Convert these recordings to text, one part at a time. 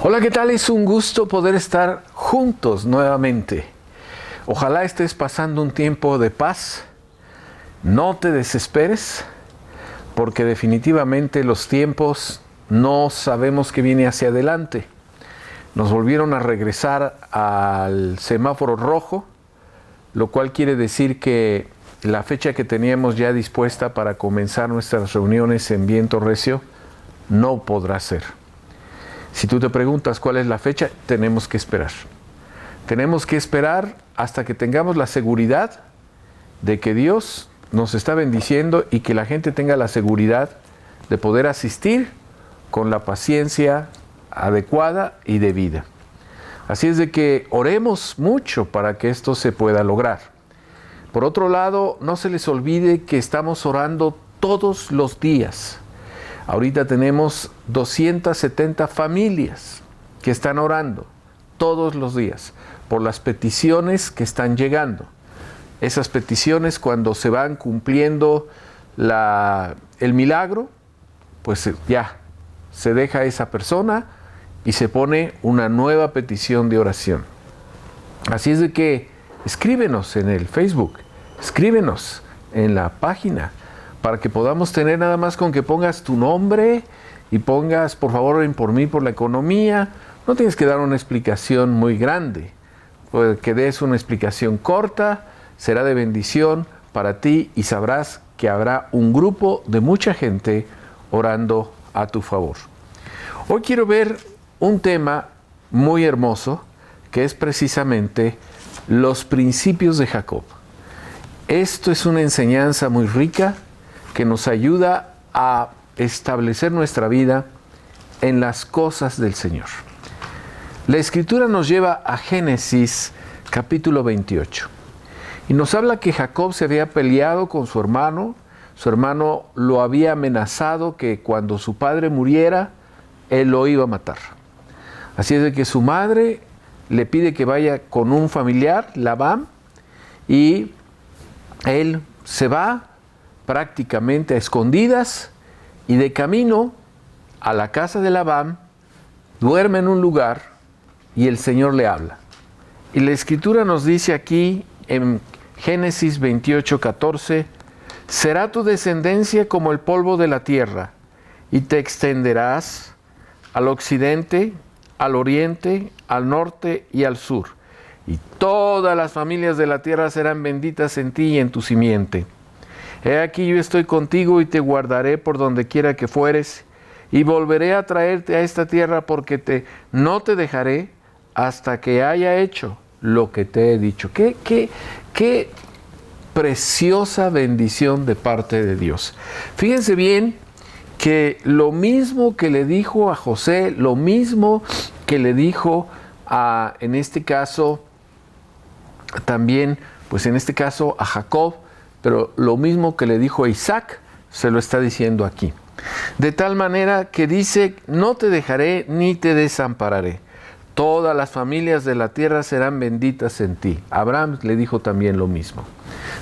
Hola, ¿qué tal? Es un gusto poder estar juntos nuevamente. Ojalá estés pasando un tiempo de paz. No te desesperes, porque definitivamente los tiempos no sabemos qué viene hacia adelante. Nos volvieron a regresar al semáforo rojo, lo cual quiere decir que la fecha que teníamos ya dispuesta para comenzar nuestras reuniones en viento recio no podrá ser. Si tú te preguntas cuál es la fecha, tenemos que esperar. Tenemos que esperar hasta que tengamos la seguridad de que Dios nos está bendiciendo y que la gente tenga la seguridad de poder asistir con la paciencia adecuada y debida. Así es de que oremos mucho para que esto se pueda lograr. Por otro lado, no se les olvide que estamos orando todos los días. Ahorita tenemos 270 familias que están orando todos los días por las peticiones que están llegando. Esas peticiones, cuando se van cumpliendo el milagro, pues ya se deja a esa persona y se pone una nueva petición de oración. Así es de que escríbenos en el Facebook, escríbenos en la página, para que podamos tener, nada más con que pongas tu nombre y pongas, por favor, oren por mí, por la economía. No tienes que dar una explicación muy grande. Puede que des una explicación corta, será de bendición para ti y sabrás que habrá un grupo de mucha gente orando a tu favor. Hoy quiero ver un tema muy hermoso, que es precisamente los principios de Jacob. Esto es una enseñanza muy rica que nos ayuda a establecer nuestra vida en las cosas del Señor. La Escritura nos lleva a Génesis capítulo 28 y nos habla que Jacob se había peleado con su hermano lo había amenazado que cuando su padre muriera, él lo iba a matar. Así es de que su madre le pide que vaya con un familiar, Labán, y él se va prácticamente a escondidas y de camino a la casa de Labán duerme en un lugar y el Señor le habla. Y la Escritura nos dice aquí en Génesis 28:14: será tu descendencia como el polvo de la tierra y te extenderás al occidente, al oriente, al norte y al sur, y todas las familias de la tierra serán benditas en ti y en tu simiente. He aquí yo estoy contigo y te guardaré por donde quiera que fueres, y volveré a traerte a esta tierra porque no te dejaré hasta que haya hecho lo que te he dicho. Qué preciosa bendición de parte de Dios. Fíjense bien que lo mismo que le dijo a José, lo mismo que le dijo en este caso, también, pues en este caso a Jacob, pero lo mismo que le dijo a Isaac, se lo está diciendo aquí. De tal manera que dice: no te dejaré ni te desampararé. Todas las familias de la tierra serán benditas en ti. Abraham le dijo también lo mismo.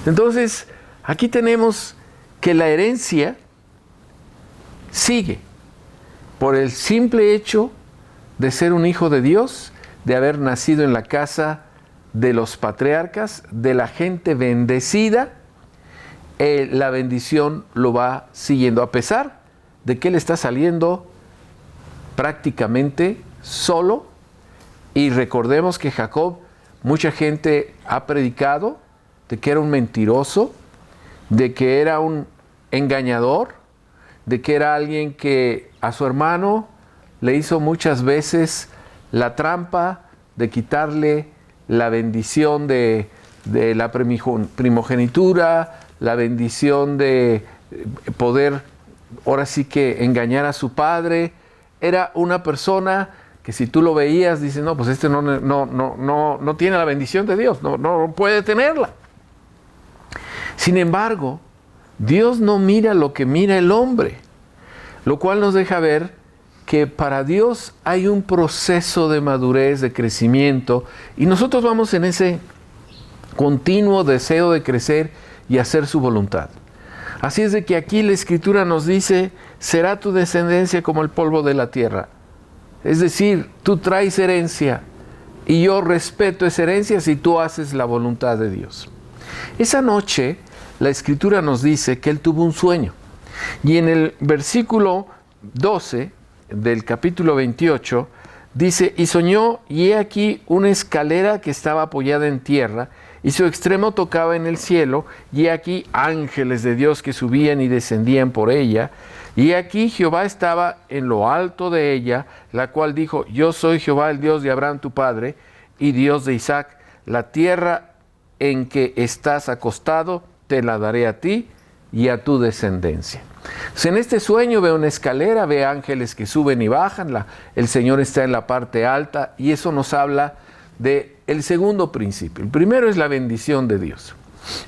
Entonces, aquí tenemos que la herencia sigue por el simple hecho de ser un hijo de Dios, de haber nacido en la casa de los patriarcas, de la gente bendecida. La bendición lo va siguiendo, a pesar de que él está saliendo prácticamente solo. Y recordemos que Jacob, mucha gente ha predicado de que era un mentiroso, de que era un engañador, de que era alguien que a su hermano le hizo muchas veces la trampa de quitarle la bendición de la primogenitura, la bendición de poder, ahora sí que engañar a su padre. Era una persona que si tú lo veías, dices: no, pues este no tiene la bendición de Dios, no puede tenerla. Sin embargo, Dios no mira lo que mira el hombre, lo cual nos deja ver que para Dios hay un proceso de madurez, de crecimiento, y nosotros vamos en ese continuo deseo de crecer y hacer su voluntad. Así es de que aquí la Escritura nos dice: será tu descendencia como el polvo de la tierra. Es decir, tú traes herencia y yo respeto esa herencia si tú haces la voluntad de Dios. Esa noche la Escritura nos dice que él tuvo un sueño. Y en el versículo 12 del capítulo 28 dice, y soñó, y he aquí una escalera que estaba apoyada en tierra, y su extremo tocaba en el cielo, y he aquí ángeles de Dios que subían y descendían por ella, y aquí Jehová estaba en lo alto de ella, la cual dijo, yo soy Jehová el Dios de Abraham tu padre, y Dios de Isaac, la tierra en que estás acostado, te la daré a ti y a tu descendencia. Pues en este sueño ve una escalera, ve ángeles que suben y bajan, el Señor está en la parte alta, y eso nos habla del segundo principio. El primero es la bendición de Dios.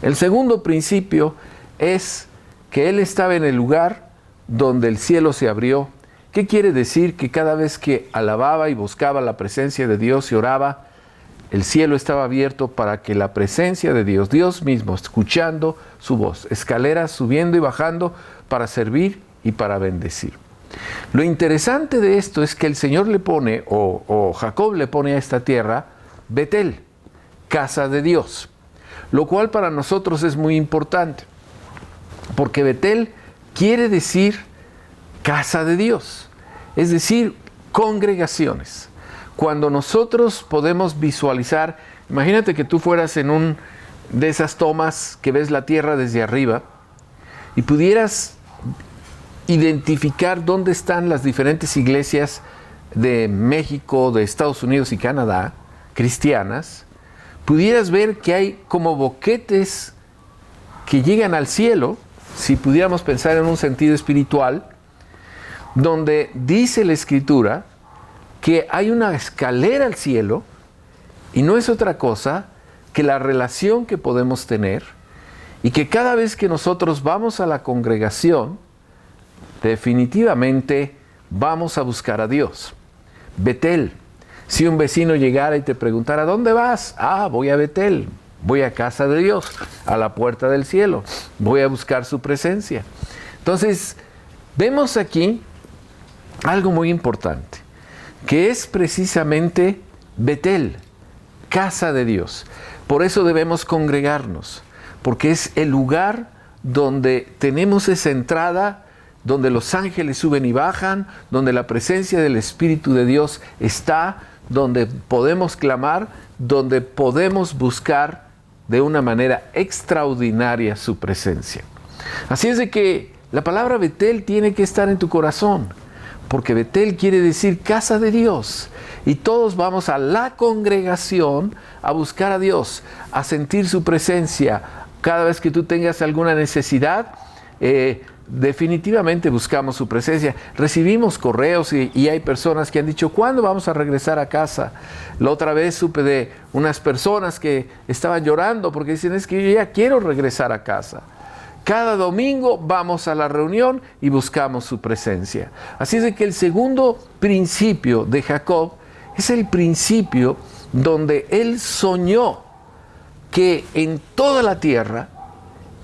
El segundo principio es que Él estaba en el lugar donde el cielo se abrió. ¿Qué quiere decir? Que cada vez que alababa y buscaba la presencia de Dios y oraba, el cielo estaba abierto para que la presencia de Dios, Dios mismo, escuchando su voz, escaleras subiendo y bajando para servir y para bendecir. Lo interesante de esto es que el Señor le pone, o Jacob le pone a esta tierra, Betel, casa de Dios, lo cual para nosotros es muy importante, porque Betel quiere decir casa de Dios, es decir, congregaciones. Cuando nosotros podemos visualizar, imagínate que tú fueras en un de esas tomas que ves la tierra desde arriba y pudieras identificar dónde están las diferentes iglesias de México, de Estados Unidos y Canadá, cristianas, pudieras ver que hay como boquetes que llegan al cielo, si pudiéramos pensar en un sentido espiritual, donde dice la Escritura que hay una escalera al cielo y no es otra cosa que la relación que podemos tener, y que cada vez que nosotros vamos a la congregación, definitivamente vamos a buscar a Dios. Betel. Si un vecino llegara y te preguntara, ¿dónde vas? Ah, voy a Betel, voy a casa de Dios, a la puerta del cielo, voy a buscar su presencia. Entonces, vemos aquí algo muy importante, que es precisamente Betel, casa de Dios. Por eso debemos congregarnos, porque es el lugar donde tenemos esa entrada, donde los ángeles suben y bajan, donde la presencia del Espíritu de Dios está, donde podemos clamar, donde podemos buscar de una manera extraordinaria su presencia. Así es de que la palabra Betel tiene que estar en tu corazón, porque Betel quiere decir casa de Dios, y todos vamos a la congregación a buscar a Dios, a sentir su presencia. Cada vez que tú tengas alguna necesidad, definitivamente buscamos su presencia. Recibimos correos y hay personas que han dicho, ¿cuándo vamos a regresar a casa? La otra vez supe de unas personas que estaban llorando porque dicen, es que yo ya quiero regresar a casa. Cada domingo vamos a la reunión y buscamos su presencia. Así es de que el segundo principio de Jacob es el principio donde él soñó que en toda la tierra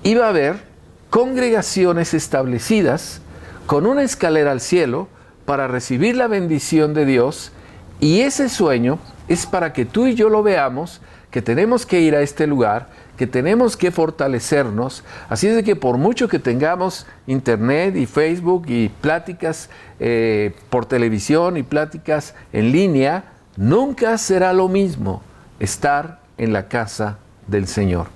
iba a haber congregaciones establecidas con una escalera al cielo para recibir la bendición de Dios, y ese sueño es para que tú y yo lo veamos, que tenemos que ir a este lugar, que tenemos que fortalecernos. Así es de que por mucho que tengamos internet y Facebook y pláticas por televisión y pláticas en línea, nunca será lo mismo estar en la casa del Señor.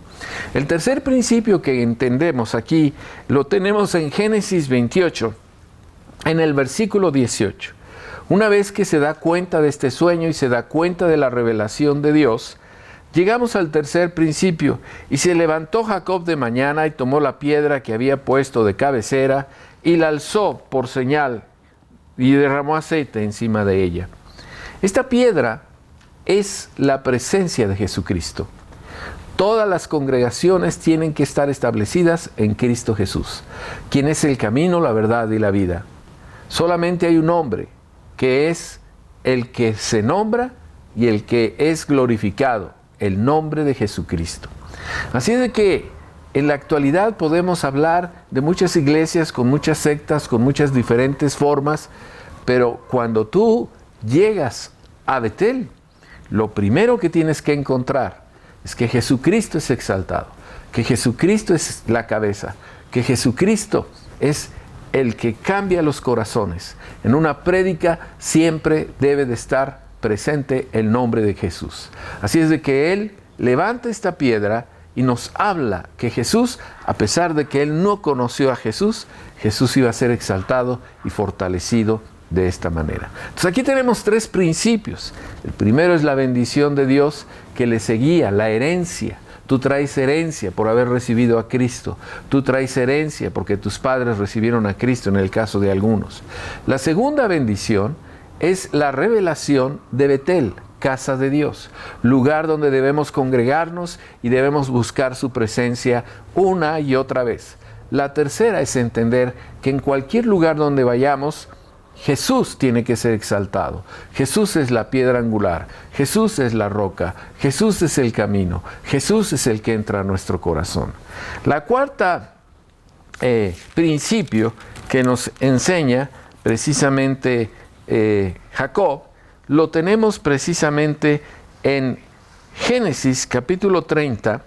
El tercer principio que entendemos aquí lo tenemos en Génesis 28, en el versículo 18. Una vez que se da cuenta de este sueño y se da cuenta de la revelación de Dios, llegamos al tercer principio. Y se levantó Jacob de mañana y tomó la piedra que había puesto de cabecera y la alzó por señal y derramó aceite encima de ella. Esta piedra es la presencia de Jesucristo. Todas las congregaciones tienen que estar establecidas en Cristo Jesús, quien es el camino, la verdad y la vida. Solamente hay un hombre, que es el que se nombra y el que es glorificado, el nombre de Jesucristo. Así es de que en la actualidad podemos hablar de muchas iglesias, con muchas sectas, con muchas diferentes formas, pero cuando tú llegas a Betel, lo primero que tienes que encontrar es que Jesucristo es exaltado, que Jesucristo es la cabeza, que Jesucristo es el que cambia los corazones. En una prédica siempre debe de estar presente el nombre de Jesús. Así es de que Él levanta esta piedra y nos habla que Jesús, a pesar de que Él no conoció a Jesús, Jesús iba a ser exaltado y fortalecido de esta manera. Entonces aquí tenemos 3 principios. El primero es la bendición de Dios que le seguía, la herencia. Tú traes herencia por haber recibido a Cristo. Tú traes herencia porque tus padres recibieron a Cristo, en el caso de algunos. La segunda bendición es la revelación de Betel, casa de Dios, lugar donde debemos congregarnos y debemos buscar su presencia una y otra vez. La tercera es entender que en cualquier lugar donde vayamos, Jesús tiene que ser exaltado. Jesús es la piedra angular, Jesús es la roca, Jesús es el camino, Jesús es el que entra a nuestro corazón. La cuarta principio que nos enseña precisamente Jacob, lo tenemos precisamente en Génesis capítulo 30,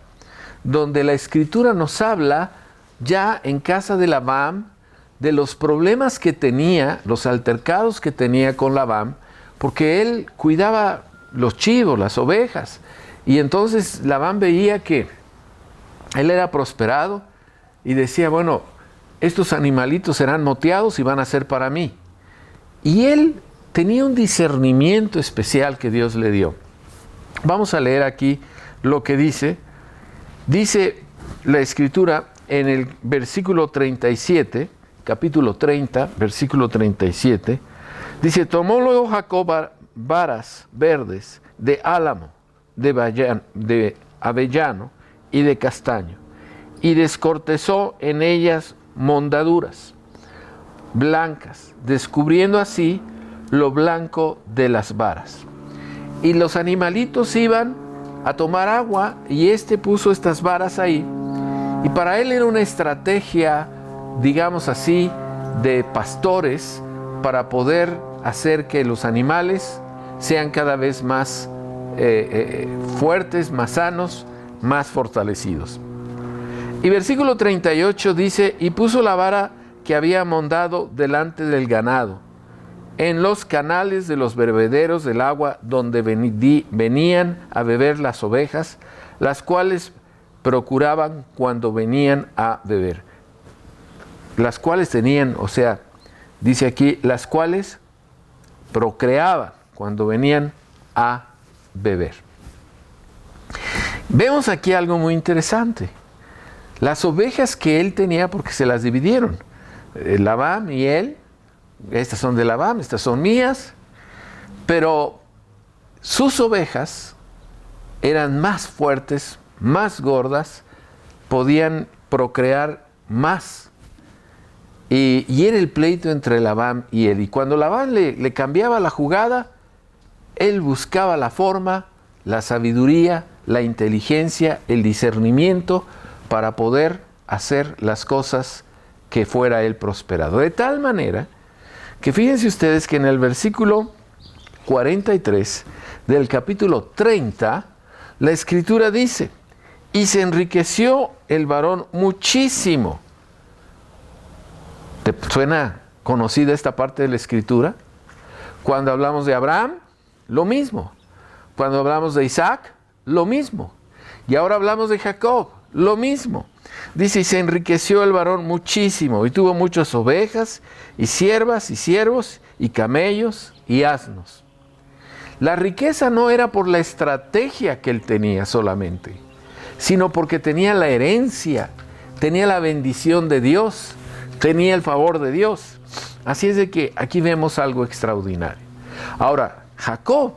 donde la Escritura nos habla ya en casa de Labán de los problemas que tenía, los altercados que tenía con Labán, porque él cuidaba los chivos, las ovejas, y entonces Labán veía que él era prosperado y decía, bueno, estos animalitos serán moteados y van a ser para mí. Y él tenía un discernimiento especial que Dios le dio. Vamos a leer aquí lo que dice. Dice la Escritura en el versículo 37, capítulo 30, versículo 37, dice, tomó luego Jacob varas verdes de álamo, de avellano y de castaño, y descortezó en ellas mondaduras blancas, descubriendo así lo blanco de las varas. Y los animalitos iban a tomar agua, y puso estas varas ahí, y para él era una estrategia, digamos así, de pastores para poder hacer que los animales sean cada vez más fuertes, más sanos, más fortalecidos. Y versículo 38 dice, y puso la vara que había mondado delante del ganado, en los canales de los bebederos del agua donde venían a beber las ovejas, las cuales procuraban cuando venían a beber. Las cuales tenían, o sea, dice aquí, las cuales procreaban cuando venían a beber. Vemos aquí algo muy interesante. Las ovejas que él tenía, porque se las dividieron, Labán y él, estas son de Labán, estas son mías, pero sus ovejas eran más fuertes, más gordas, podían procrear más. Y era el pleito entre Labán y él. Y cuando Labán le cambiaba la jugada, él buscaba la forma, la sabiduría, la inteligencia, el discernimiento para poder hacer las cosas que fuera él prosperado. De tal manera que fíjense ustedes que en el versículo 43 del capítulo 30, la Escritura dice, y se enriqueció el varón muchísimo. ¿Te suena conocida esta parte de la Escritura? Cuando hablamos de Abraham, lo mismo. Cuando hablamos de Isaac, lo mismo. Y ahora hablamos de Jacob, lo mismo. Dice, y se enriqueció el varón muchísimo, y tuvo muchas ovejas, y siervas, y siervos, y camellos, y asnos. La riqueza no era por la estrategia que él tenía solamente, sino porque tenía la herencia, tenía la bendición de Dios, tenía el favor de Dios. Así es de que aquí vemos algo extraordinario. Ahora, Jacob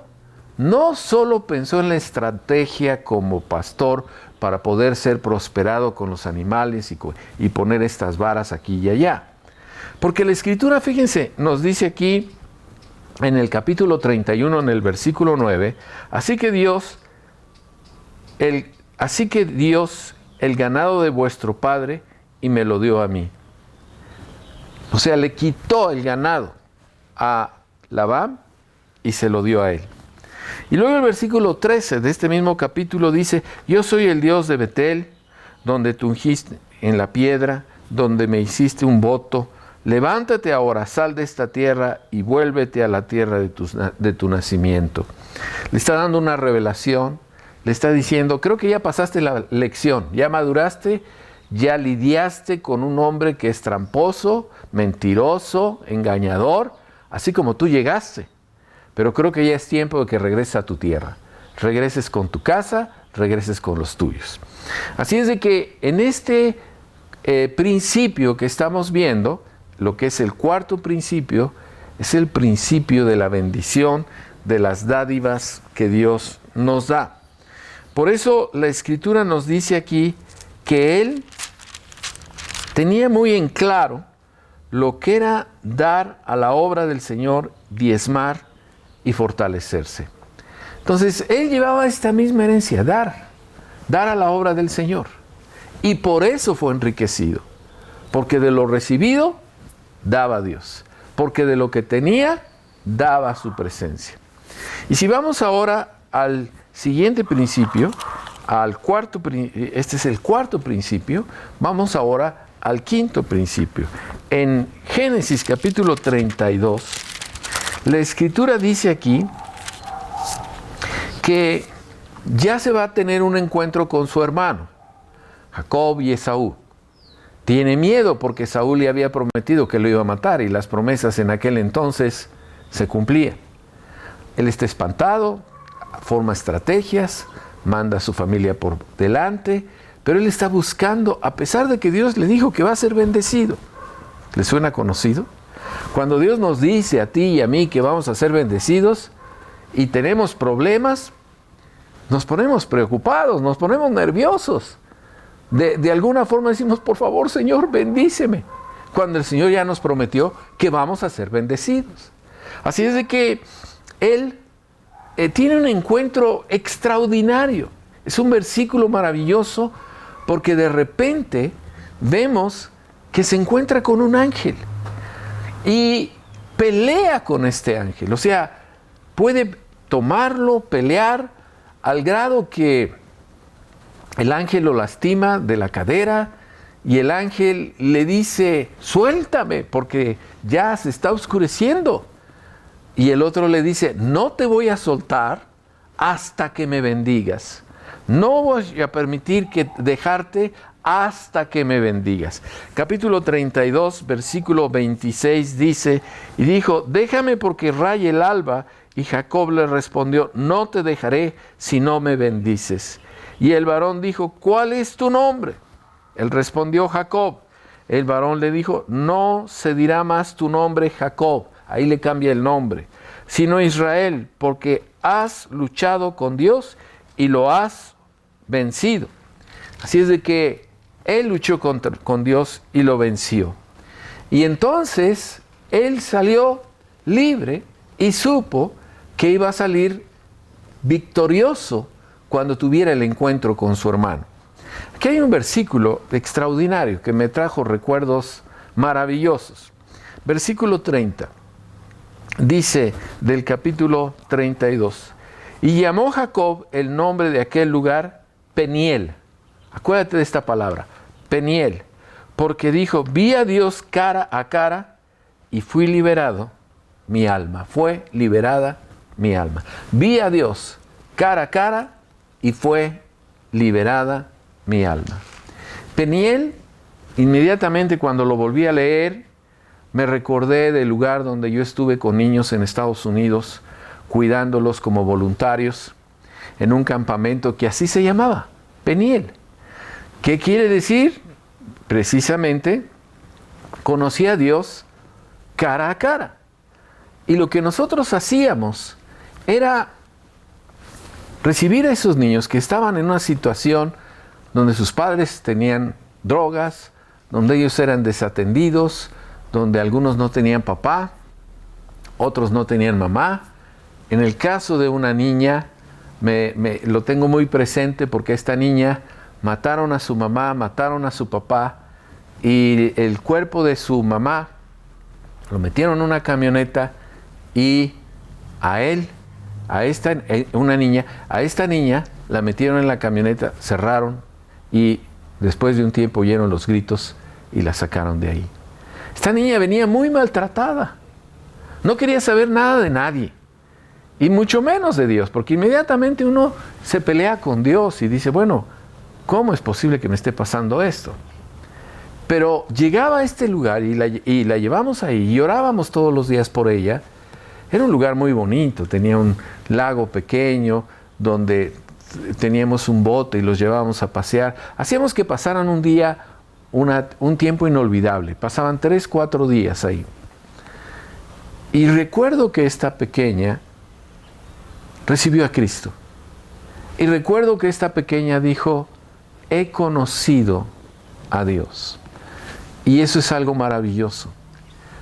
no solo pensó en la estrategia como pastor para poder ser prosperado con los animales y poner estas varas aquí y allá. Porque la Escritura, fíjense, nos dice aquí en el capítulo 31, en el versículo 9, así que Dios, el ganado de vuestro padre, y me lo dio a mí. O sea, le quitó el ganado a Labán y se lo dio a él. Y luego el versículo 13 de este mismo capítulo dice: yo soy el Dios de Betel, donde tú ungiste en la piedra, donde me hiciste un voto. Levántate ahora, sal de esta tierra y vuélvete a la tierra de tu nacimiento. Le está dando una revelación, le está diciendo: creo que ya pasaste la lección, ya maduraste, ya lidiaste con un hombre que es tramposo, mentiroso, engañador, así como tú llegaste. Pero creo que ya es tiempo de que regreses a tu tierra, regreses con tu casa, regreses con los tuyos. Así es de que en este principio que estamos viendo, lo que es el cuarto principio, es el principio de la bendición, de las dádivas que Dios nos da. Por eso la Escritura nos dice aquí que Él tenía muy en claro lo que era dar a la obra del Señor, diezmar y fortalecerse. Entonces, Él llevaba esta misma herencia, dar a la obra del Señor. Y por eso fue enriquecido, porque de lo recibido daba a Dios, porque de lo que tenía daba su presencia. Y si vamos ahora al siguiente principio, este es el cuarto principio, vamos ahora al quinto principio. En Génesis capítulo 32, la Escritura dice aquí que ya se va a tener un encuentro con su hermano, Jacob y Esaú. Tiene miedo porque Saúl le había prometido que lo iba a matar y las promesas en aquel entonces se cumplían. Él está espantado, forma estrategias, manda a su familia por delante, pero él está buscando, a pesar de que Dios le dijo que va a ser bendecido. ¿Le suena conocido? Cuando Dios nos dice a ti y a mí que vamos a ser bendecidos y tenemos problemas, nos ponemos preocupados, nos ponemos nerviosos. De alguna forma decimos: por favor, Señor, bendíceme. Cuando el Señor ya nos prometió que vamos a ser bendecidos. Así es de que Él tiene un encuentro extraordinario. Es un versículo maravilloso porque de repente vemos que se encuentra con un ángel y pelea con este ángel. O sea, puede tomarlo, pelear, al grado que el ángel lo lastima de la cadera y el ángel le dice: suéltame porque ya se está oscureciendo. Y el otro le dice: no te voy a soltar hasta que me bendigas. No voy a permitir que dejarte hasta que me bendigas. Capítulo 32, versículo 26 dice: y dijo: déjame porque raye el alba. Y Jacob le respondió: no te dejaré si no me bendices. Y el varón dijo: ¿cuál es tu nombre? Él respondió: Jacob. El varón le dijo: no se dirá más tu nombre Jacob, ahí le cambia el nombre, sino Israel, porque has luchado con Dios y lo has vencido. Así es de que él luchó con Dios y lo venció. Y entonces él salió libre y supo que iba a salir victorioso cuando tuviera el encuentro con su hermano. Aquí hay un versículo extraordinario que me trajo recuerdos maravillosos. Versículo 30. Dice del capítulo 32: y llamó Jacob el nombre de aquel lugar Peniel. Acuérdate de esta palabra, Peniel, porque dijo: vi a Dios cara a cara y fui liberado mi alma. Fue liberada mi alma. Vi a Dios cara a cara y fue liberada mi alma. Peniel, inmediatamente cuando lo volví a leer, me recordé del lugar donde yo estuve con niños en Estados Unidos, cuidándolos como voluntarios, en un campamento que así se llamaba, Peniel. ¿Qué quiere decir? Precisamente, conocí a Dios cara a cara. Y lo que nosotros hacíamos era recibir a esos niños que estaban en una situación donde sus padres tenían drogas, donde ellos eran desatendidos, donde algunos no tenían papá, otros no tenían mamá. En el caso de una niña, lo tengo muy presente porque esta niña mataron a su mamá, mataron a su papá, y el cuerpo de su mamá lo metieron en una camioneta y a él, a esta niña la metieron en la camioneta, cerraron y después de un tiempo oyeron los gritos y la sacaron de ahí. Esta niña venía muy maltratada, no quería saber nada de nadie y mucho menos de Dios, porque inmediatamente uno se pelea con Dios y dice, bueno, ¿cómo es posible que me esté pasando esto? Pero llegaba a este lugar y la llevamos ahí y orábamos todos los días por ella. Era un lugar muy bonito, tenía un lago pequeño donde teníamos un bote y los llevábamos a pasear. Hacíamos que pasaran un día, un tiempo inolvidable. Pasaban 3, 4 días ahí. Y recuerdo que esta pequeña recibió a Cristo. Y recuerdo que esta pequeña dijo, he conocido a Dios. Y eso es algo maravilloso.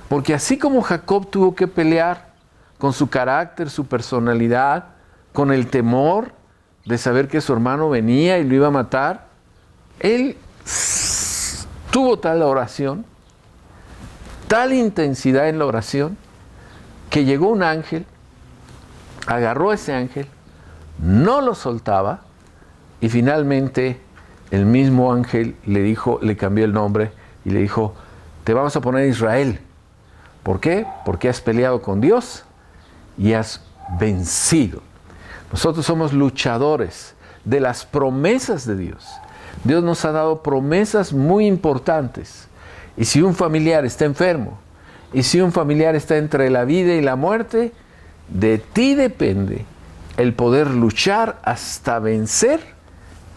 Porque así como Jacob tuvo que pelear con su carácter, su personalidad, con el temor de saber que su hermano venía y lo iba a matar, él tuvo tal oración, tal intensidad en la oración, que llegó un ángel, agarró a ese ángel, no lo soltaba, y finalmente el mismo ángel le cambió el nombre y le dijo, te vamos a poner Israel. ¿Por qué? Porque has peleado con Dios y has vencido. Nosotros somos luchadores de las promesas de Dios. Dios nos ha dado promesas muy importantes. Y si un familiar está enfermo, y si un familiar está entre la vida y la muerte, de ti depende el poder luchar hasta vencer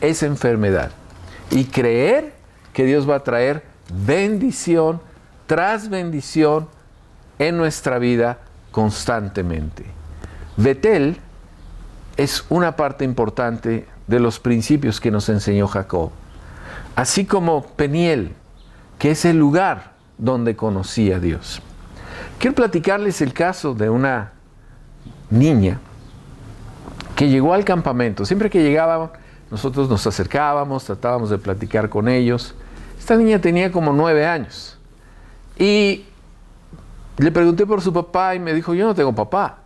esa enfermedad y creer que Dios va a traer bendición tras bendición en nuestra vida constantemente. Betel es una parte importante de los principios que nos enseñó Jacob, así como Peniel, que es el lugar donde conocí a Dios. Quiero platicarles el caso de una niña que llegó al campamento. Siempre que llegaban, nosotros nos acercábamos, tratábamos de platicar con ellos. Esta niña tenía como 9 años. Y le pregunté por su papá y me dijo, yo no tengo papá.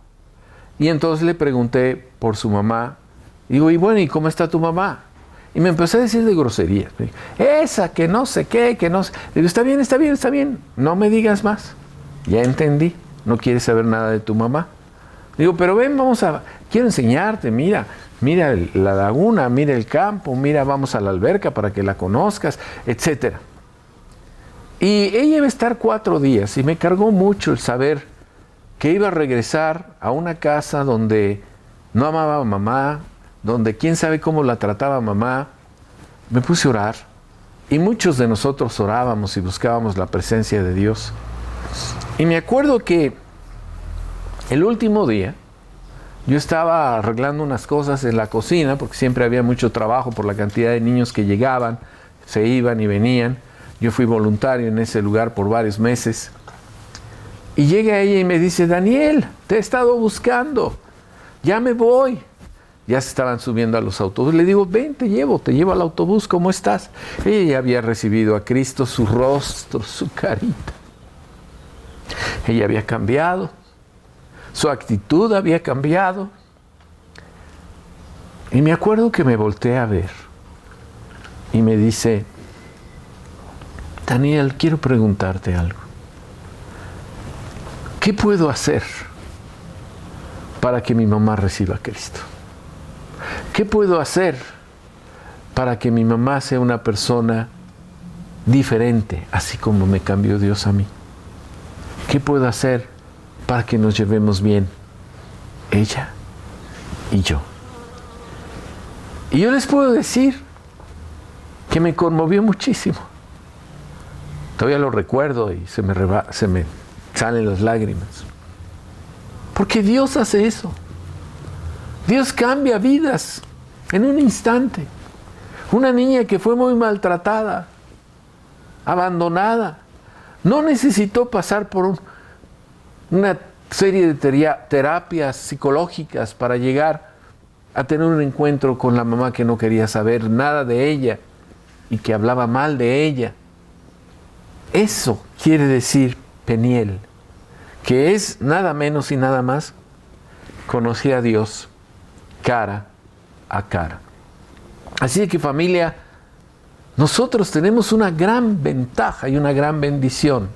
Y entonces le pregunté por su mamá. Digo, y bueno, ¿y cómo está tu mamá? Y me empezó a decir de groserías. Me dijo, esa, que no sé qué, que no sé. Le digo, está bien, está bien, está bien. No me digas más. Ya entendí. No quieres saber nada de tu mamá. Digo, pero ven, quiero enseñarte, mira la laguna, mira el campo, mira, vamos a la alberca para que la conozcas, etc. Y ella iba a estar 4 días y me cargó mucho el saber que iba a regresar a una casa donde no amaba a mamá, donde quién sabe cómo la trataba mamá. Me puse a orar y muchos de nosotros orábamos y buscábamos la presencia de Dios. Y me acuerdo que el último día yo estaba arreglando unas cosas en la cocina, porque siempre había mucho trabajo por la cantidad de niños que llegaban, se iban y venían. Yo fui voluntario en ese lugar por varios meses. Y llega ella y me dice, Daniel, te he estado buscando, ya me voy. Ya se estaban subiendo a los autobuses. Le digo, ven, te llevo al autobús, ¿cómo estás? Ella ya había recibido a Cristo, su rostro, su carita. Ella había cambiado. Su actitud había cambiado. Y me acuerdo que me volteé a ver y me dice, Daniel, quiero preguntarte algo. ¿Qué puedo hacer para que mi mamá reciba a Cristo? ¿Qué puedo hacer para que mi mamá sea una persona diferente, así como me cambió Dios a mí? ¿Qué puedo hacer para que nos llevemos bien, ella y yo? Y yo les puedo decir que me conmovió muchísimo. Todavía lo recuerdo y se me salen las lágrimas. Porque Dios hace eso. Dios cambia vidas en un instante. Una niña que fue muy maltratada, abandonada, no necesitó pasar por una serie de terapias psicológicas para llegar a tener un encuentro con la mamá que no quería saber nada de ella y que hablaba mal de ella. Eso quiere decir Peniel, que es nada menos y nada más conocí a Dios cara a cara. Así que familia, nosotros tenemos una gran ventaja y una gran bendición.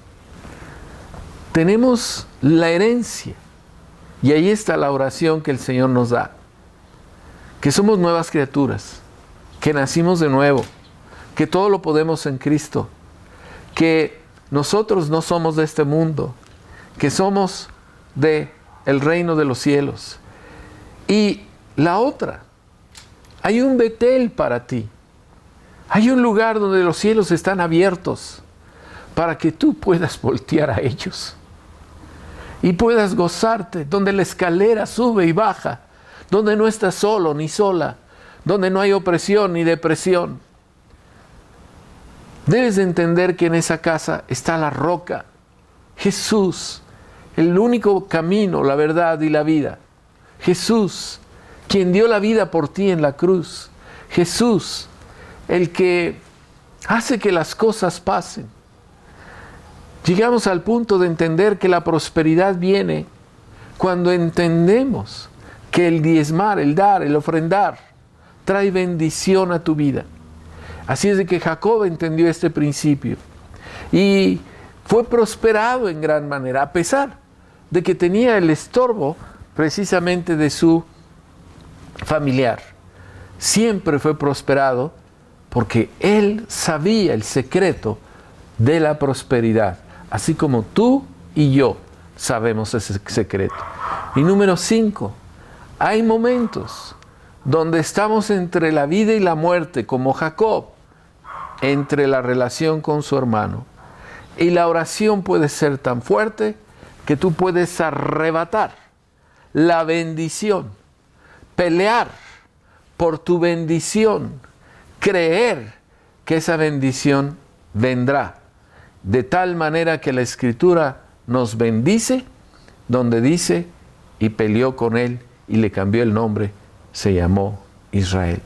Tenemos la herencia y ahí está la oración que el Señor nos da. Que somos nuevas criaturas, que nacimos de nuevo, que todo lo podemos en Cristo, que nosotros no somos de este mundo, que somos de el reino de los cielos. Y la otra, hay un Betel para ti. Hay un lugar donde los cielos están abiertos para que tú puedas voltear a ellos y puedas gozarte, donde la escalera sube y baja, donde no estás solo ni sola, donde no hay opresión ni depresión. Debes de entender que en esa casa está la roca, Jesús, el único camino, la verdad y la vida. Jesús, quien dio la vida por ti en la cruz. Jesús, el que hace que las cosas pasen. Llegamos al punto de entender que la prosperidad viene cuando entendemos que el diezmar, el dar, el ofrendar, trae bendición a tu vida. Así es de que Jacob entendió este principio y fue prosperado en gran manera, a pesar de que tenía el estorbo precisamente de su familiar. Siempre fue prosperado porque él sabía el secreto de la prosperidad, así como tú y yo sabemos ese secreto. Y número 5, hay momentos donde estamos entre la vida y la muerte, como Jacob, entre la relación con su hermano. Y la oración puede ser tan fuerte que tú puedes arrebatar la bendición, pelear por tu bendición, creer que esa bendición vendrá. De tal manera que la Escritura nos bendice, donde dice, y peleó con él y le cambió el nombre, se llamó Israel.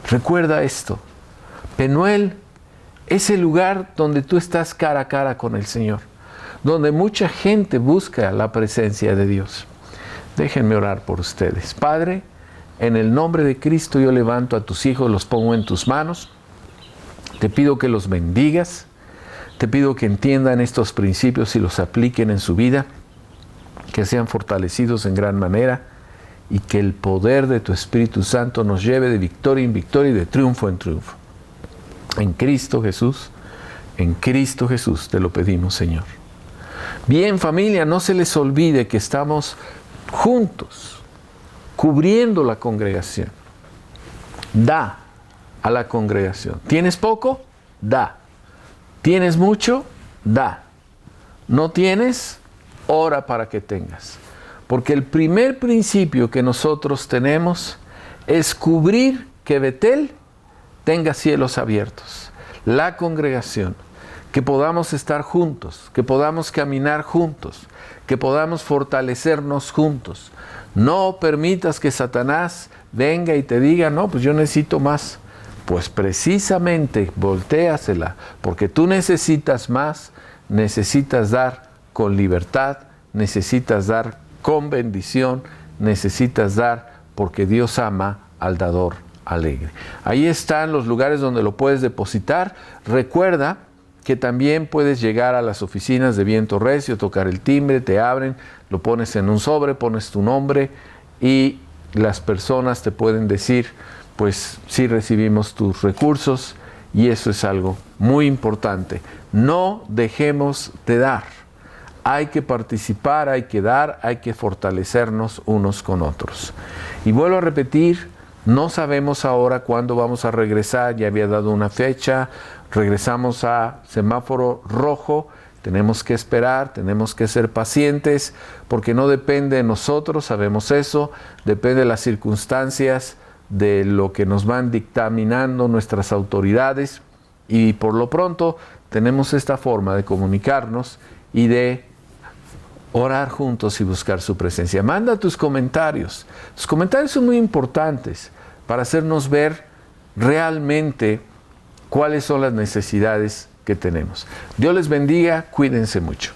Recuerda esto, Penuel es el lugar donde tú estás cara a cara con el Señor, donde mucha gente busca la presencia de Dios. Déjenme orar por ustedes. Padre, en el nombre de Cristo yo levanto a tus hijos, los pongo en tus manos. Te pido que los bendigas, te pido que entiendan estos principios y los apliquen en su vida, que sean fortalecidos en gran manera y que el poder de tu Espíritu Santo nos lleve de victoria en victoria y de triunfo en triunfo. En Cristo Jesús te lo pedimos, Señor. Bien, familia, no se les olvide que estamos juntos, cubriendo la congregación. Da a la congregación. ¿Tienes poco? Da. ¿Tienes mucho? Da. ¿No tienes? Ora para que tengas. Porque el primer principio que nosotros tenemos es cubrir que Betel tenga cielos abiertos. La congregación, que podamos estar juntos, que podamos caminar juntos, que podamos fortalecernos juntos. No permitas que Satanás venga y te diga, no, pues yo necesito más. Pues precisamente voltéasela, porque tú necesitas más, necesitas dar con libertad, necesitas dar con bendición, necesitas dar porque Dios ama al dador alegre. Ahí están los lugares donde lo puedes depositar. Recuerda que también puedes llegar a las oficinas de Viento Recio, tocar el timbre, te abren, lo pones en un sobre, pones tu nombre y las personas te pueden decir, pues sí recibimos tus recursos y eso es algo muy importante. No dejemos de dar. Hay que participar, hay que dar, hay que fortalecernos unos con otros. Y vuelvo a repetir, no sabemos ahora cuándo vamos a regresar, ya había dado una fecha, regresamos a semáforo rojo, tenemos que esperar, tenemos que ser pacientes, porque no depende de nosotros, sabemos eso, depende de las circunstancias, de lo que nos van dictaminando nuestras autoridades, y por lo pronto tenemos esta forma de comunicarnos y de orar juntos y buscar su presencia. Manda tus comentarios. Tus comentarios son muy importantes para hacernos ver realmente cuáles son las necesidades que tenemos. Dios les bendiga, cuídense mucho.